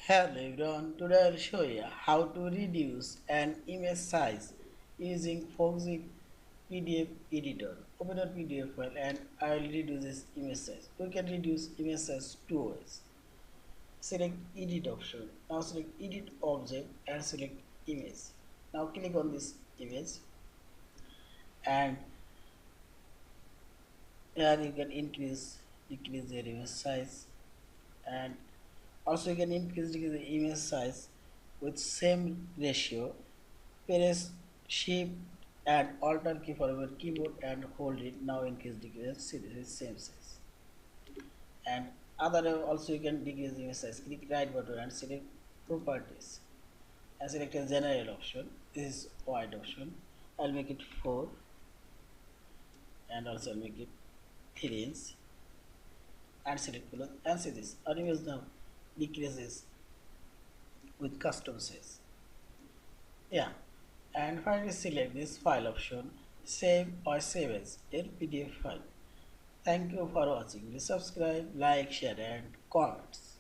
Hello everyone, today I'll show you how to reduce an image size using Foxit PDF Editor. Open a PDF file and I'll reduce this image size. We can reduce image size two ways. Select Edit option. Now select Edit Object and select Image. Now click on this image and here you can decrease the image size, and also you can decrease the image size with same ratio. Press Shift and Alt key for your keyboard and hold it. Now increase decrease. See, this is same size. And also you can decrease the image size. Click right button and select Properties and select a General option. This is wide option. I'll make it 4 and also I'll make it 3 inch and select below and see this. Our image now decreases with custom size. Yeah, and finally select this file option, save or save as a PDF file. Thank you for watching. Please subscribe, like, share and comments.